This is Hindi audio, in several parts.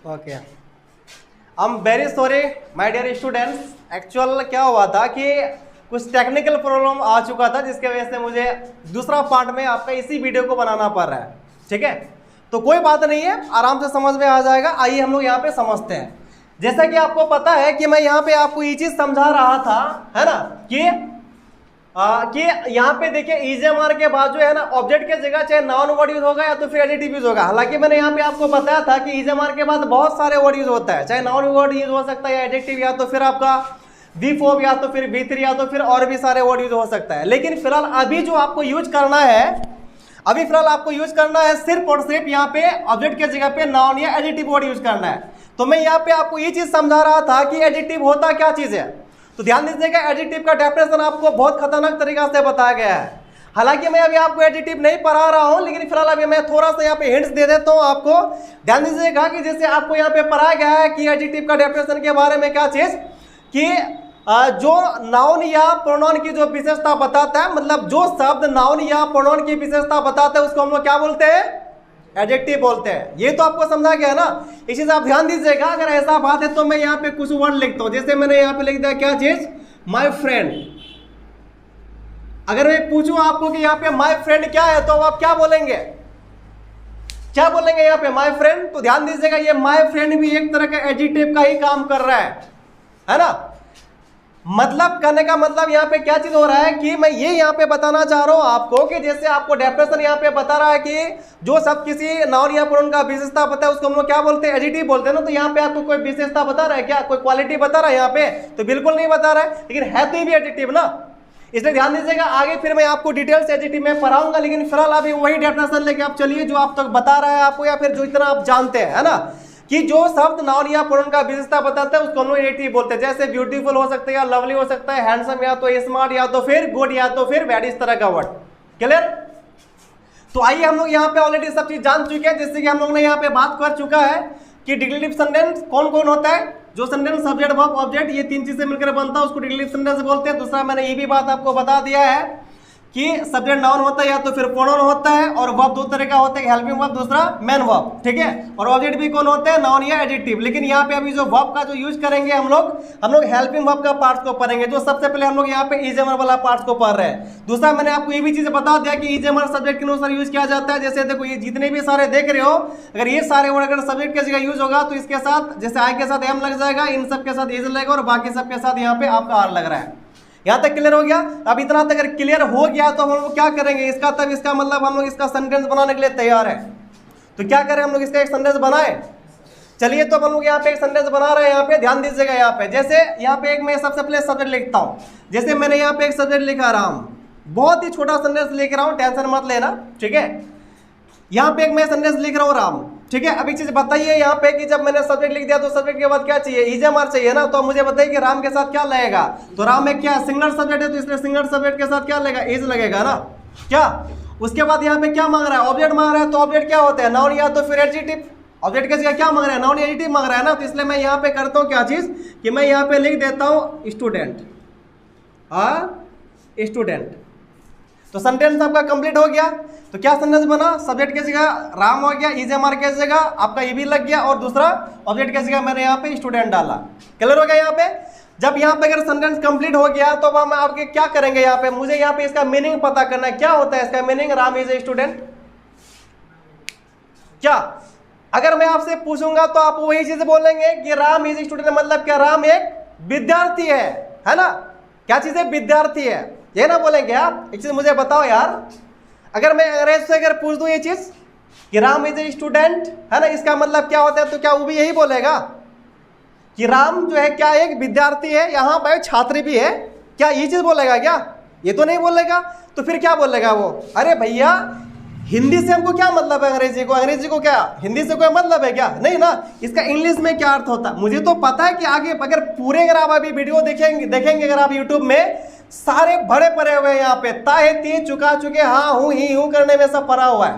Okay, I am very sorry my dear students. Actual क्या हुआ था कि कुछ टेक्निकल प्रॉब्लम आ चुका था, जिसके वजह से मुझे दूसरा पार्ट में आपका इसी वीडियो को बनाना पड़ रहा है। ठीक है, तो कोई बात नहीं है, आराम से समझ में आ जाएगा। आइए हम लोग यहाँ पे समझते हैं। जैसा कि आपको पता है कि मैं यहाँ पे आपको ये चीज समझा रहा था, है ना, कि यहाँ पे देखिए इजेएमआर के बाद जो है ना ऑब्जेक्ट के जगह चाहे नाउन वर्ड यूज होगा या तो फिर एडजेक्टिव यूज होगा। हालांकि मैंने यहाँ पे आपको बताया था कि इजेएमआर के बाद बहुत सारे वर्ड यूज होता है, चाहे नाउन वर्ड यूज हो सकता है या एडजेक्टिव या तो फिर आपका V4 या तो फिर V3 या तो फिर और भी सारे वर्ड यूज हो सकता है। लेकिन फिलहाल अभी जो आपको यूज करना है, अभी फिलहाल आपको यूज करना है सिर्फ और सिर्फ यहाँ पे ऑब्जेक्ट के जगह पे नाउन या एडजेक्टिव वर्ड यूज करना है। तो मैं यहाँ पे आपको ये चीज समझा रहा था कि एडजेक्टिव होता क्या चीज है। तो ध्यान दीजिएगा, एडजेक्टिव का डेफिनेशन आपको बहुत खतरनाक तरीका से बताया गया है। हालांकि मैं अभी आपको एडजेक्टिव नहीं पढ़ा रहा हूं, लेकिन फिलहाल अभी मैं थोड़ा सा यहाँ पे हिंट्स दे देता हूं आपको। ध्यान दीजिएगा कि जैसे आपको यहाँ पे पढ़ाया गया है कि एडजेक्टिव का डेफिनेशन के बारे में क्या चीज कि जो नाउन या प्रोनाउन की जो विशेषता बताता है, मतलब जो शब्द नाउन या प्रोनाउन की विशेषता बताता है उसको हम लोग क्या बोलते हैं, एडजेक्टिव बोलते हैं। ये तो आपको समझा गया ना। इस चीज आप ध्यान दीजिएगा। अगर ऐसा बात है तो मैं यहाँ पे कुछ वर्ड लिखता हूं, जैसे मैंने यहाँ पे लिख दिया क्या चीज, माय फ्रेंड। अगर मैं पूछूं आपको कि यहाँ पे माय फ्रेंड क्या है, तो आप क्या बोलेंगे, क्या बोलेंगे यहाँ पे माय फ्रेंड। तो ध्यान दीजिएगा, ये माय फ्रेंड भी एक तरह का एडजेक्टिव का ही काम कर रहा है ना। मतलब कहने का मतलब यहाँ पे क्या चीज हो रहा है कि मैं ये यहाँ पे बताना चाह रहा हूं आपको कि जैसे आपको डेफिनेशन यहाँ पे बता रहा है कि जो सब किसी नाउन या प्रोनाउन का विशेषता पता है उसको हम लोग क्या बोलते हैं, एडजेक्टिव बोलते हैं ना। तो यहाँ पे आपको कोई विशेषता बता रहा है क्या, कोई क्वालिटी बता रहा है यहाँ पे, तो बिल्कुल नहीं बता रहा है, लेकिन है तो ये भी एडजेक्टिव ना। इसलिए ध्यान दीजिएगा, आगे फिर मैं आपको डिटेल से एडजेक्टिव में पढ़ाऊंगा, लेकिन फिलहाल अभी वही डेफिनेशन लेके आप चलिए जो आप तक बता रहा है आपको, या फिर जो इतना आप जानते हैं, है ना, कि जो शब्द नाउन या प्रोनाउन का विशेषता बताता है उसको हम लोग एडजेक्टिव बोलते हैं। जैसे ब्यूटीफुल हो सकता है या लवली हो सकता है, हैंडसम या तो स्मार्ट या तो फिर गुड या तो फिर बैड, इस तरह का वर्ड। क्लियर। तो आइए हम लोग यहाँ पे ऑलरेडी सब चीज जान चुके हैं। जैसे कि हम लोग ने यहाँ पे बात कर चुका है कि डिक्लेरेटिव सेंटेंस कौन कौन होता है, जो सेंटेंस सब्जेक्ट वर्ब ऑब्जेक्ट ये तीन चीजें मिलकर बनता है उसको डिक्लेरेटिव सेंटेंस बोलते हैं। दूसरा मैंने ये भी बात आपको बता दिया है कि सब्जेक्ट नाउन होता है या तो फिर प्रोनाउन होता है, और वर्ब दो तरह का होता है, हेल्पिंग वर्ब दूसरा मेन वर्ब। ठीक है, और ऑब्जेक्ट भी कौन होते हैं, नाउन या एडजेक्टिव। लेकिन यहाँ पे अभी जो वर्ब का जो यूज करेंगे हम लोग हेल्पिंग वर्ब का पार्ट को पढ़ेंगे। जो सबसे पहले हम लोग यहाँ पे इजेएमआर वाला पार्ट को पढ़ रहे हैं। दूसरा मैंने आपको ये भी चीज बता दिया कि इजेएमआर सब्जेक्ट के अनुसार यूज किया जाता है। जैसे देखो ये जितने भी सारे देख रहे हो, अगर ये सारे वर्ड अगर सब्जेक्ट के जगह यूज होगा तो इसके साथ जैसे आई के साथ एम लग जाएगा, इन सब के साथ इज लगेगा, और बाकी सब के साथ यहाँ पे आपका आर लग रहा है। यहां तक क्लियर हो गया। अब इतना तक अगर क्लियर हो गया तो हम लोग क्या करेंगे, इसका तब इसका मतलब हम लोग इसका सेंटेंस बनाने के लिए तैयार है। तो क्या करें हम लोग, इसका एक सेंटेंस बनाए। चलिए तो हम लोग यहाँ पे एक सेंटेंस बना रहे हैं। यहाँ पे ध्यान दीजिएगा, यहाँ पे जैसे यहाँ पे एक मैं सबसे पहले सब्जेक्ट लिखता हूँ। जैसे मैंने यहाँ पे एक सब्जेक्ट लिखा राम, बहुत ही छोटा सेंटेंस लिख रहा हूँ, टेंशन मत लेना, ठीक है। यहाँ पे एक मैं सेंटेंस लिख रहा हूँ राम, ठीक है। अब एक चीज बताइए यहाँ पे कि जब मैंने सब्जेक्ट लिख दिया तो सब्जेक्ट के बाद क्या चाहिए, इजेएमआर चाहिए ना। तो मुझे बताइए कि राम के साथ क्या लगेगा। तो राम में क्या सिंगुलर सब्जेक्ट है, तो इसलिए सिंगुलर सब्जेक्ट के साथ क्या लगेगा, इज लगेगा ना। क्या उसके बाद यहाँ पे क्या मांग रहा है, ऑब्जेक्ट मांग रहा है। तो ऑब्जेक्ट क्या होता है, नाउन या तो फिर एडजेक्टिव। ऑब्जेक्ट के जगह क्या मांग रहा है, नाउन एडजेक्टिव मांग रहा है ना। तो इसलिए मैं यहाँ पे करता हूँ क्या चीज कि मैं यहाँ पे लिख देता हूँ स्टूडेंट, स्टूडेंट। तो सेंटेंस आपका कंप्लीट हो गया। तो क्या सेंटेंस बना, सब्जेक्ट की जगह राम हो गया, इजेएमआर की जगह आपका ये भी लग गया, और दूसरा ऑब्जेक्ट की जगह मैंने यहाँ पे स्टूडेंट डाला। क्लियर हो गया। यहाँ पे जब यहाँ पे अगर सेंटेंस कंप्लीट हो गया तो अब हम आपके क्या करेंगे, यहाँ पे मुझे यहाँ पे इसका मीनिंग पता करना है। क्या होता है इसका meaning, Ram is a student. क्या अगर मैं आपसे पूछूंगा तो आप वही चीज बोलेंगे कि राम इज ए स्टूडेंट, मतलब क्या राम एक विद्यार्थी है ना। क्या चीज है, विद्यार्थी है, ये ना बोलेंगे आप। एक चीज मुझे बताओ यार, अगर मैं अंग्रेज से अगर पूछ दूं ये चीज कि राम इज ए स्टूडेंट, है ना, इसका मतलब क्या होता है, तो क्या वो भी यही बोलेगा कि राम जो है क्या एक विद्यार्थी है, यहाँ पर छात्र भी है। क्या ये चीज बोलेगा क्या, ये तो नहीं बोलेगा। तो फिर क्या बोलेगा वो, अरे भैया हिंदी से हमको क्या मतलब है, अंग्रेजी को क्या हिंदी से कोई मतलब है क्या, नहीं ना। इसका इंग्लिश में क्या अर्थ होता है मुझे तो पता है कि आगे अगर पूरे अगर आप अभी वीडियो देखेंगे अगर आप यूट्यूब में, सारे भरे पड़े हुए हैं यहाँ पे, ताहे ती चुका चुके, हाँ हूँ ही हूँ करने में सब पड़ा हुआ है।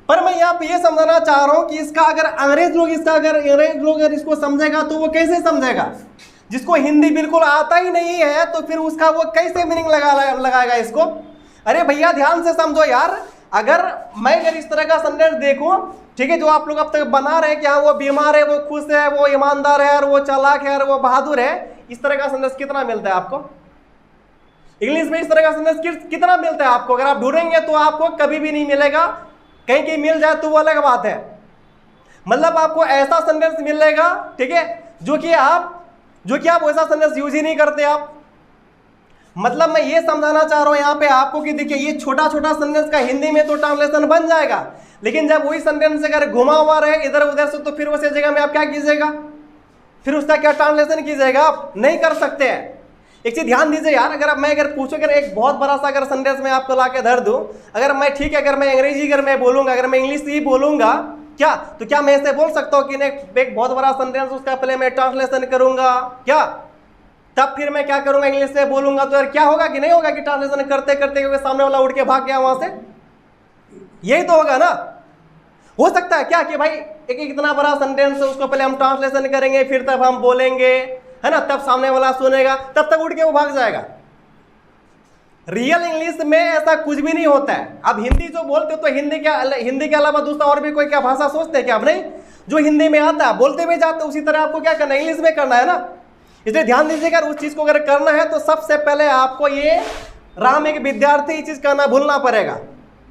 पर मैं यहाँ पे ये समझाना चाह रहा हूँ कि इसका अगर अंग्रेज लोग अगर इसको समझेगा तो वो कैसे समझेगा, जिसको हिंदी बिल्कुल आता ही नहीं है, तो फिर उसका वो कैसे मीनिंग लगाएगा इसको। अरे भैया ध्यान से समझो यार, अगर मैं इस तरह का सेंटेंस देखूं, ठीक है, जो आप लोग अब तक बना रहे हैं कि हाँ वो बीमार है, वो खुश है, वो ईमानदार है, और वो चालाक है, और वो बहादुर है, इस तरह का संदेश कितना मिलता है आपको इंग्लिश में? इस तरह का संदेश कितना मिलता है आपको? अगर आप ढूंढेंगे तो आपको कभी भी नहीं मिलेगा, कहीं कहीं मिल जाए तो वो अलग बात है। मतलब आपको ऐसा संदेश मिलेगा, ठीक है, जो कि आप वैसा संदेश यूज ही नहीं करते आप। मतलब मैं ये समझाना चाह रहा हूं यहाँ पे आपको कि देखिए ये छोटा छोटा सेंटेंस का हिंदी में तो ट्रांसलेशन बन जाएगा, लेकिन जब वही सेंटेंस अगर घुमा हुआ रहे इधर उधर से, तो फिर उस जगह में आप क्या कीजिएगा? फिर उसका क्या ट्रांसलेशन कीजिएगा? आप नहीं कर सकते हैं। एक चीज ध्यान दीजिए यार, अगर पूछो अगर एक बहुत बड़ा सा अगर सेंटेंस में आपको ला के धर दूं, अगर मैं ठीक है, अगर मैं अंग्रेजी अगर मैं बोलूंगा, अगर मैं इंग्लिश ही बोलूंगा क्या, तो क्या मैं ऐसे बोल सकता हूँ कि एक बहुत बड़ा सेंटेंस उसका पहले मैं ट्रांसलेशन करूंगा क्या, तब फिर मैं क्या करूंगा इंग्लिश से बोलूंगा? तो यार क्या होगा कि नहीं होगा कि ट्रांसलेशन करते करते क्योंकि सामने वाला उठ के भाग गया वहां से, यही तो होगा ना। हो सकता है क्या कि भाई एक इतना बड़ा सेंटेंस है, उसको पहले हम ट्रांसलेशन करेंगे, फिर तब हम बोलेंगे, है ना, तब सामने वाला सुनेगा, तब तक उठ के वो भाग जाएगा। रियल इंग्लिश में ऐसा कुछ भी नहीं होता है। अब हिंदी जो बोलते हो तो हिंदी के अलावा दूसरा और भी कोई क्या भाषा सोचते हैं क्या? अब नहीं, जो हिंदी में आता है बोलते हुए जाते, उसी तरह आपको क्या करना है, इंग्लिश में करना है ना। इसलिए ध्यान दीजिएगा, उस चीज को अगर करना है तो सबसे पहले आपको ये राम एक विद्यार्थी ये चीज करना भूलना पड़ेगा,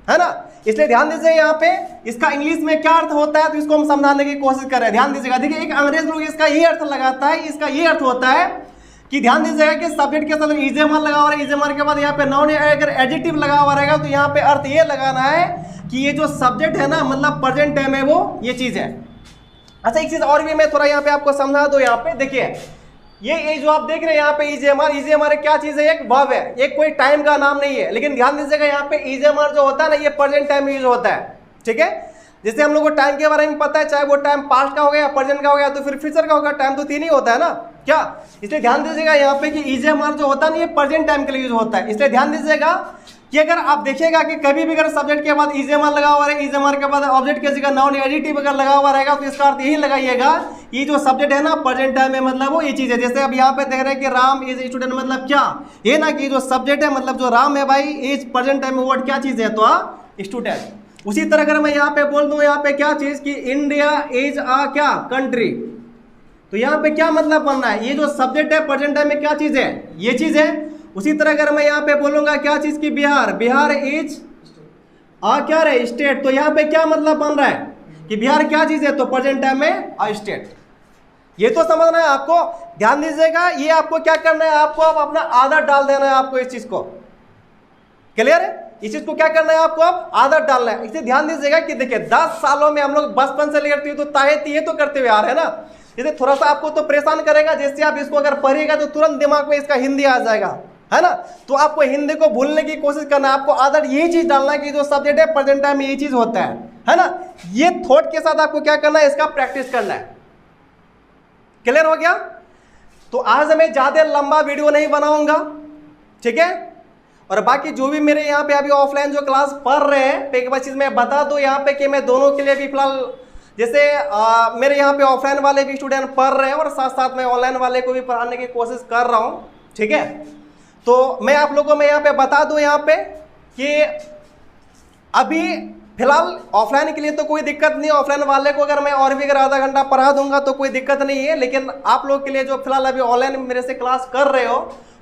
है ना। इसलिए ध्यान दीजिए यहाँ पे इसका इंग्लिश में क्या अर्थ होता है, तो इसको हम समझाने की कोशिश कर रहे हैं। ध्यान दीजिएगा, देखिए एक अंग्रेज लोग इसका ये अर्थ लगाता है, इसका ये अर्थ होता है कि ध्यान दीजिएगा कि सब्जेक्ट के साथ इजेमर लगा हुआ है, इजेमर के बाद यहाँ पे नाउन अगर एडजेक्टिव लगा हुआ रहेगा तो यहाँ पे अर्थ ये लगाना है कि ये जो सब्जेक्ट है ना, मतलब प्रेजेंट टाइम है, वो ये चीज है। अच्छा एक चीज और भी मैं थोड़ा यहाँ पे आपको समझा दो। यहाँ पे देखिए ये जो आप देख रहे हैं यहाँ पे इजेमर क्या चीज है? एक वर्ब है, एक कोई टाइम का नाम नहीं है। लेकिन ध्यान दीजिएगा यहाँ पे इजेमर जो होता है ना, ये प्रेजेंट टाइम यूज होता है, ठीक है। जैसे हम लोग को टाइम के बारे में पता है, चाहे वो टाइम पास्ट का हो गया, प्रेजेंट का हो गया, तो फिर फ्यूचर का होगा। टाइम तो तीन ही होता है ना क्या। इसलिए ध्यान दीजिएगा यहाँ पे कि इजेमर जो होता है ना, ये प्रेजेंट टाइम के लिए यूज होता है। इसलिए ध्यान दीजिएगा कि अगर आप देखिएगा कि कभी भी अगर सब्जेक्ट के बाद इजेमर लगा हुआ रहेगा, इजेमर के बाद ऑब्जेक्ट की जगह नाउन एडिटिव अगर लगा हुआ रहेगा, तो इसका अर्थ यही लगाइएगा ये जो सब्जेक्ट है ना प्रेजेंट टाइम में, मतलब वो ये चीज है। जैसे अब यहाँ पे देख रहे हैं कि राम इज स्टूडेंट, मतलब क्या ये ना कि जो सब्जेक्ट है मतलब जो राम है भाई, इज प्रेजेंट टाइम में वर्ड क्या चीज है, तो स्टूडेंट। उसी तरह अगर मैं यहाँ पे बोल दूं यहाँ पे क्या चीज कि इंडिया इज अ क्या कंट्री, तो यहाँ पे क्या मतलब बनना है, ये जो सब्जेक्ट है प्रेजेंट टाइम में क्या चीज है, ये चीज है। उसी तरह अगर मैं यहाँ पे बोलूंगा क्या चीज की बिहार इज क्या रहे स्टेट, तो यहाँ पे क्या मतलब बन रहा है कि बिहार क्या चीज है, तो प्रेजेंट टाइम में अ स्टेट। ये तो समझना है आपको। ध्यान दीजिएगा, ये आपको क्या करना है, आपको अब अपना आदत डाल देना है आपको इस चीज को। क्लियर है? इस चीज को क्या करना है आपको, अब आदत डालना है। इसे ध्यान दीजिएगा कि देखिए 10 सालों में हम लोग बचपन से लेकर तो ताहे तो करते हुए आ रहे हैं ना। जैसे थोड़ा सा आपको तो परेशान करेगा, जैसे आप इसको अगर पढ़िएगा तो तुरंत दिमाग में इसका हिंदी आ जाएगा, है ना। तो आपको हिंदी को भूलने की कोशिश करना है, आपको आदत यही चीज डालना है कि जो सब्जेक्ट है प्रेजेंट टाइम में यही चीज होता है ना। ये थॉट के साथ आपको क्या करना है, इसका प्रैक्टिस करना है। क्लियर हो गया? तो आज मैं ज्यादा लंबा वीडियो नहीं बनाऊंगा, ठीक है। और बाकी जो भी मेरे यहाँ पे अभी ऑफलाइन जो क्लास पढ़ रहे हैं, एक बार चीज मैं बता दूं यहाँ पे कि मैं दोनों के लिए भी फिलहाल जैसे मेरे यहाँ पे ऑफलाइन वाले भी स्टूडेंट पढ़ रहे हैं और साथ साथ में ऑनलाइन वाले को भी पढ़ाने की कोशिश कर रहा हूँ, ठीक है। तो मैं आप लोगों में यहाँ पे बता दूं यहाँ पे कि अभी फिलहाल ऑफलाइन के लिए तो कोई दिक्कत नहीं। ऑफलाइन वाले को अगर मैं और भी अगर आधा घंटा पढ़ा दूंगा तो कोई दिक्कत नहीं है, लेकिन आप लोग के लिए जो फिलहाल अभी ऑनलाइन मेरे से क्लास कर रहे हो,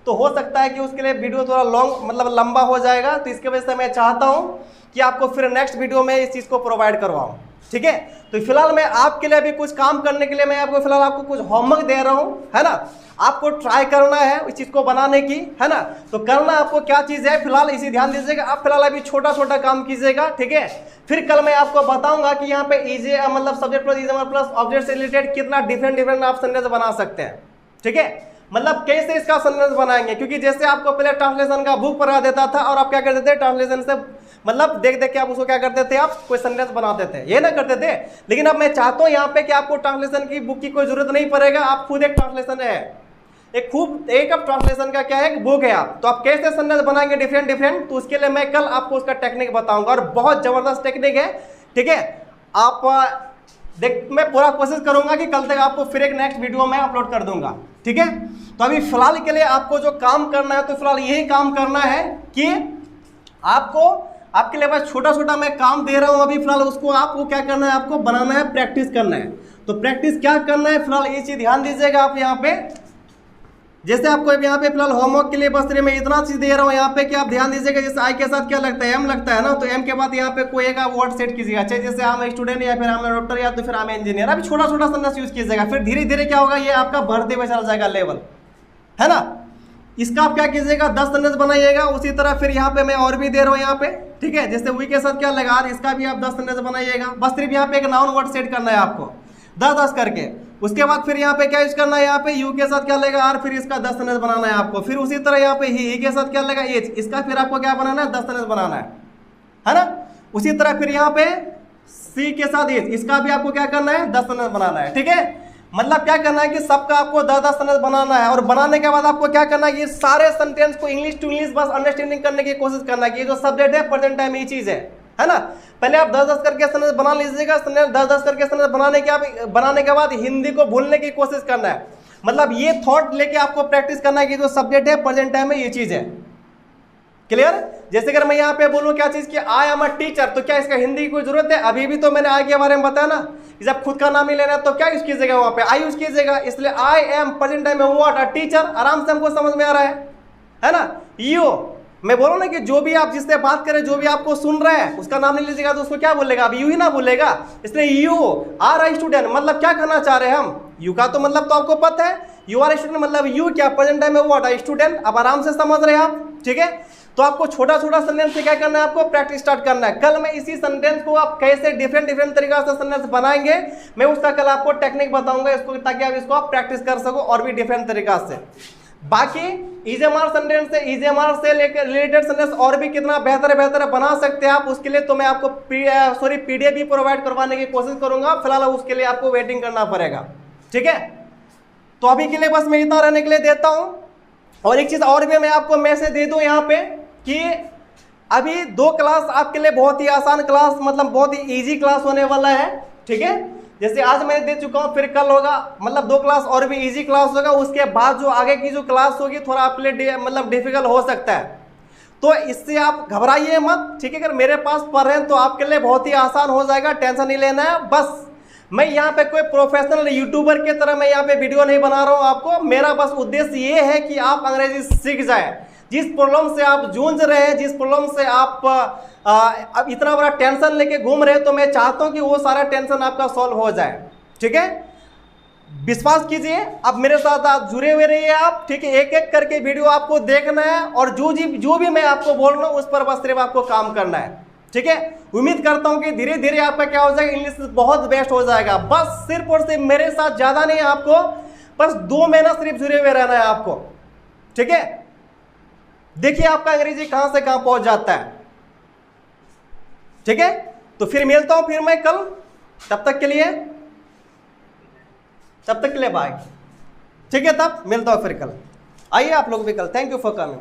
तो हो सकता है कि उसके लिए वीडियो थोड़ा लॉन्ग मतलब लंबा हो जाएगा। तो इसके वजह से मैं चाहता हूँ कि आपको फिर नेक्स्ट वीडियो में इस चीज़ को प्रोवाइड करवाऊँ, ठीक है। तो फिलहाल मैं आपके लिए अभी कुछ काम करने के लिए मैं आपको फिलहाल आपको कुछ होमवर्क दे रहा हूँ, है ना। आपको ट्राई करना है इस चीज को बनाने की, है ना। तो करना आपको क्या चीज है फिलहाल इसी ध्यान दीजिएगा। आप फिलहाल अभी छोटा छोटा काम कीजिएगा, ठीक है। फिर कल मैं आपको बताऊंगा कि यहाँ पे इजे मतलब सब्जेक्ट प्लस इजेमर प्लस ऑब्जेक्ट से रिलेटेड कितना डिफरेंट आप सेंटेंस बना सकते हैं, ठीक है। मतलब कैसे इसका सेंटेंस बनाएंगे, क्योंकि जैसे आपको पहले ट्रांसलेशन का बुक पढ़ा देता था और आप क्या करते थे, ट्रांसलेशन से मतलब देख देख के आप उसको क्या करते थे, आप कोई सेंटेंस बनाते थे, ये ना करते थे। लेकिन अब मैं चाहता हूँ यहाँ पे कि आपको ट्रांसलेशन की बुक की कोई जरूरत नहीं पड़ेगा, आप खुद एक ट्रांसलेशन है, एक अब ट्रांसलेशन का क्या है, एक बुक है। आप तो आप कैसे सेंटेंस बनाएंगे डिफरेंट, तो उसके लिए मैं कल आपको उसका टेक्निक बताऊंगा और बहुत जबरदस्त टेक्निक है, ठीक है। आप मैं पूरा कोशिश करूंगा कि कल तक आपको फिर एक नेक्स्ट वीडियो में अपलोड कर दूंगा, ठीक है। तो अभी फिलहाल के लिए आपको जो काम करना है, तो फिलहाल यही काम करना है कि आपको आपके लिए बस छोटा छोटा मैं काम दे रहा हूं अभी फिलहाल, उसको आपको क्या करना है, आपको बनाना है, प्रैक्टिस करना है। तो प्रैक्टिस क्या करना है फिलहाल ये चीज ध्यान दीजिएगा आप यहाँ पे। जैसे आपको यहाँ पे फिलहाल होमवर्क के लिए बस मैं इतना चीज दे रहा हूँ यहाँ पे कि आप ध्यान दीजिएगा। जैसे आई के साथ क्या लगता है, एम लगता है ना, तो एम के बाद यहाँ पे कोई एक वर्ड सेट कीजिएगा, चाहे जैसे हम स्टूडेंट या फिर हम डॉक्टर या तो फिर हम इंजीनियर। अभी छोटा छोटा सेंटेंस यूज कीजिएगा, फिर धीरे धीरे क्या होगा, ये आपका बढ़ते हुए चला जाएगा लेवल, है ना। इसका आप क्या कीजिएगा, 10 सेंटेंस बनाइएगा। उसी तरह फिर यहाँ पे मैं और भी दे रहा हूँ यहाँ पे, ठीक है। जैसे वी के साथ क्या लगा, इसका भी आप 10 सेंटेंस बनाइएगा। बस सिर्फ यहाँ पे एक नाउन वर्ड सेट करना है आपको 10-10 करके। उसके बाद फिर यहाँ पे क्या यूज करना है, यहाँ पे यू के साथ क्या लगेगा आर, फिर इसका 10 सेंटेंस बनाना है आपको। फिर उसी तरह यहाँ पे ही के साथ क्या लगेगा एच, इसका फिर आपको क्या बनाना है, 10 सेंटेंस बनाना है ना। उसी तरह फिर यहाँ पे सी के साथ एच, इसका भी आपको क्या करना है, 10 सेंटेंस बनाना है, ठीक है। मतलब क्या करना है कि सबका आपको 10-10 सेंटेंस बनाना है। और बनाने के बाद आपको क्या करना है, ये सारे सेंटेंस को इंग्लिश टू इंग्लिश बस अंडरस्टैंडिंग करने की कोशिश करना है कि ये जो सब्जेक्ट है प्रेजेंट टाइम ये चीज है ना। पहले आप 10-10 करके सेंटेंस बना लीजिएगा। 10-10 करके सेंटेंस बनाने के बाद हिंदी को भूलने की कोशिश करना है। मतलब ये थॉट लेके आपको प्रैक्टिस करना है कि जो सब्जेक्ट है प्रेजेंट टाइम में ये चीज है। क्लियर। जैसे अगर मैं यहाँ पे बोलूँ क्या चीज की, आई एम अ टीचर, तो क्या इसका हिंदी की कोई जरूरत है? अभी भी तो मैंने आई के बारे में बताया ना। जब खुद का नाम ही लेना है तो क्या यूज कीजिएगा, वहां पे आई यूज कीजिएगा। इसलिए आई एम प्रेजेंट टाइम में व्हाट, अ टीचर। आराम से हमको समझ में आ रहा है ना। यू, मैं बोलूँ ना कि जो भी आप जिससे बात करें, जो भी आपको सुन रहा है उसका नाम नहीं लीजिएगा तो उसको क्या बोलेगा, अब यू ही ना बोलेगा। इसलिए यू आर अ स्टूडेंट, मतलब क्या कहना चाह रहे हैं हम, यू का तो मतलब तो आपको पता है, यू आर स्टूडेंट मतलब यू क्या प्रेजेंट टाइम में व्हाट, अ स्टूडेंट। अब आराम से समझ रहे हैं आप, ठीक है। तो आपको छोटा छोटा सेंटेंस से क्या करना है, आपको प्रैक्टिस स्टार्ट करना है। कल मैं इसी सेंटेंस को आप कैसे डिफरेंट तरीका से सेंटेंस बनाएंगे, मैं उसका कल आपको टेक्निक बताऊंगा इसको, ताकि आप इसको आप प्रैक्टिस कर सको और भी डिफरेंट तरीका से। बाकी इजेएमआर सेंटेंस से, इजेएमआर से रिलेटेड सेंटेंस और भी कितना बेहतर बना सकते हैं आप, उसके लिए तो मैं आपको पीडीएफ भी प्रोवाइड करवाने की कोशिश करूंगा। फिलहाल उसके लिए आपको वेटिंग करना पड़ेगा, ठीक है। तो अभी के लिए बस मैं इतना रहने के लिए देता हूं। और एक चीज और भी मैं आपको मैसेज दे दूं यहाँ पे कि अभी 2 क्लास आपके लिए बहुत ही आसान क्लास, मतलब बहुत ही इजी क्लास होने वाला है, ठीक है। जैसे आज मैंने दे चुका हूं, फिर कल होगा, मतलब 2 क्लास और भी इजी क्लास होगा। उसके बाद जो आगे की जो क्लास होगी थोड़ा आपके लिए मतलब डिफिकल्ट हो सकता है, तो इससे आप घबराइए मत, ठीक है। अगर मेरे पास पढ़ रहे हैं तो आपके लिए बहुत ही आसान हो जाएगा, टेंशन नहीं लेना है। बस मैं यहाँ पे कोई प्रोफेशनल यूट्यूबर की तरह मैं यहाँ पे वीडियो नहीं बना रहा हूँ आपको। मेरा बस उद्देश्य ये है कि आप अंग्रेजी सीख जाए। जिस प्रॉब्लम से आप जूझ रहे हैं, जिस प्रॉब्लम से आप अब इतना बड़ा टेंशन लेके घूम रहे हैं, तो मैं चाहता हूं कि वो सारा टेंशन आपका सॉल्व हो जाए, ठीक है। विश्वास कीजिए, अब मेरे साथ आप जुड़े हुए रहिए आप, ठीक है। एक एक करके वीडियो आपको देखना है और जो भी मैं आपको बोल रहा हूं उस पर बस सिर्फ आपको काम करना है, ठीक है। उम्मीद करता हूं कि धीरे धीरे आपका क्या हो जाएगा, इंग्लिश बहुत बेस्ट हो जाएगा। बस सिर्फ और सिर्फ मेरे साथ, ज्यादा नहीं, आपको बस 2 महीना सिर्फ जुड़े हुए रहना है आपको, ठीक है। देखिए आपका अंग्रेजी कहां से कहां पहुंच जाता है, ठीक है। तो फिर मिलता हूं फिर मैं कल, तब तक के लिए बाय, ठीक है। तब मिलता हूं फिर कल। आइए आप लोग भी कल। Thank you for coming.